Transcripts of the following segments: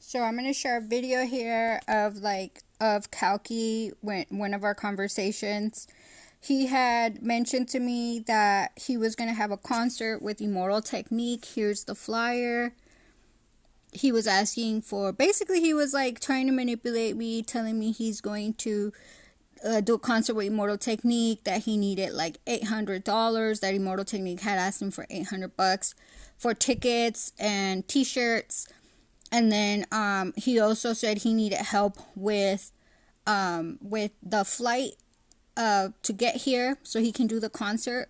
So I'm gonna share a video here of Kalki when one of our conversations. He had mentioned to me that he was gonna have a concert with Immortal Technique. Here's the flyer. He was asking for, basically he was like trying to manipulate me, telling me he's going to do a concert with Immortal Technique, that he needed like $800, that Immortal Technique had asked him for $800 for tickets and t-shirts. And then he also said he needed help with the flight to get here so he can do the concert.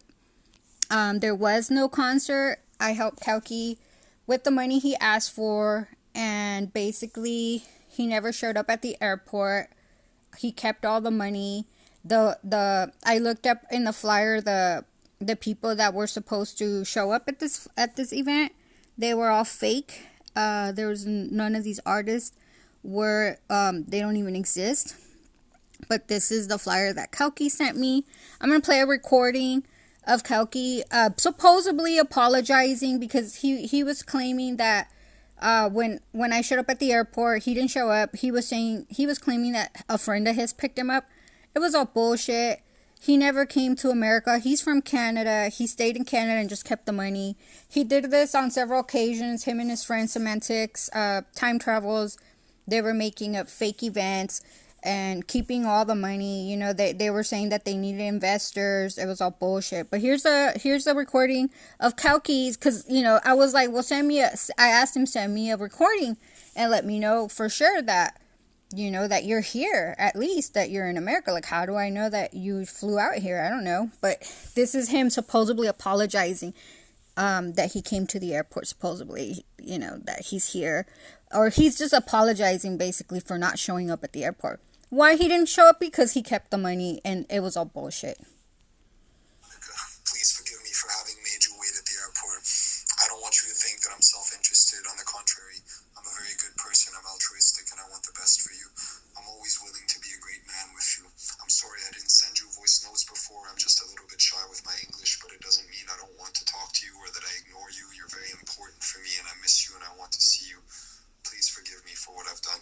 There was no concert. I helped Kalki with the money he asked for, and basically he never showed up at the airport. He kept all the money. I looked up in the flyer the people that were supposed to show up at this event. They were all fake. There was none of these artists were they don't even exist. But this is the flyer that Kalki sent me. I'm gonna play a recording of Kalki supposedly apologizing because he was claiming that when I showed up at the airport, he didn't show up. He was claiming that a friend of his picked him up. It was all bullshit. He never came to America. He's from Canada. He stayed in Canada and just kept the money. He did this on several occasions. Him and his friend Semantics, time travels. They were making up fake events and keeping all the money. You know, they were saying that they needed investors. It was all bullshit. But here's the recording of Kalki's, because, you know, I was like, well, I asked him, send me a recording and let me know for sure that, you know, that you're here, at least that you're in America. Like, how do I know that you flew out here? I don't know. But this is him supposedly apologizing that he came to the airport, supposedly, you know, that he's here. Or he's just apologizing basically for not showing up at the airport. Why he didn't show up? Because he kept the money and it was all bullshit. Please forgive me for having made you wait at the airport. I don't want you to think that I'm self-interested. On the contrary, I'm a very good person. I'm altruistic and I want the best for you. I'm always willing to be a great man with you. I'm sorry I didn't send you voice notes before. I'm just a little bit shy with my English, but it doesn't mean I don't want to talk to you or that I ignore you. You're very important for me and I miss you and I want to see you. Please forgive me for what I've done.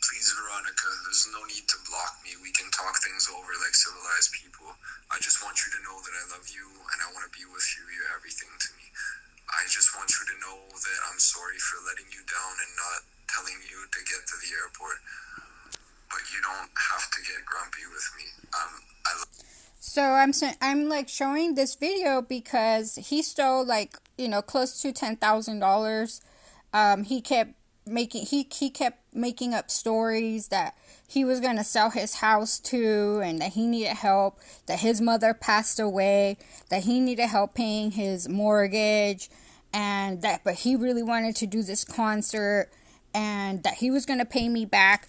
Please, Veronica, there's no need to block me. We can talk things over like civilized people. I just want you to know that I love you and I want to be with you. You're everything to me. I just want you to know that I'm sorry for letting you down and not telling you to get to the airport. But you don't have to get grumpy with me. So I'm like showing this video because he stole, like, you know, close to $10,000. He kept making up stories that he was going to sell his house to, and that he needed help, that his mother passed away, that he needed help paying his mortgage, and that, but he really wanted to do this concert, and that he was going to pay me back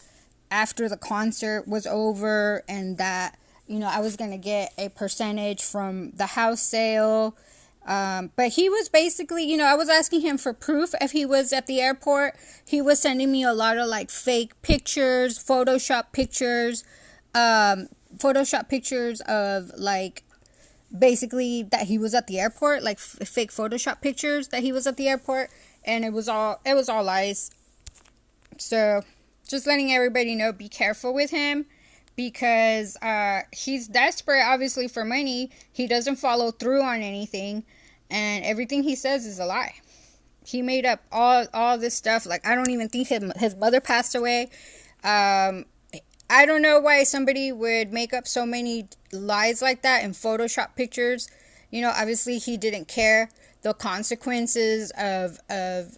after the concert was over, and that, you know, I was going to get a percentage from the house sale. But he was basically, you know, I was asking him for proof if he was at the airport. He was sending me a lot of like fake pictures, Photoshop pictures of like basically that he was at the airport, like fake Photoshop pictures that he was at the airport, and it was all lies. So just letting everybody know, be careful with him, because he's desperate, obviously, for money. He doesn't follow through on anything, and everything he says is a lie. He made up all this stuff. Like, I don't even think his mother passed away. I don't know why somebody would make up so many lies like that and Photoshop pictures. You know, obviously he didn't care the consequences of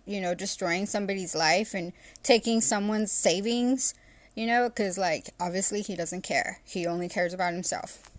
you know, destroying somebody's life and taking someone's savings. You know, because, like, obviously he doesn't care. He only cares about himself.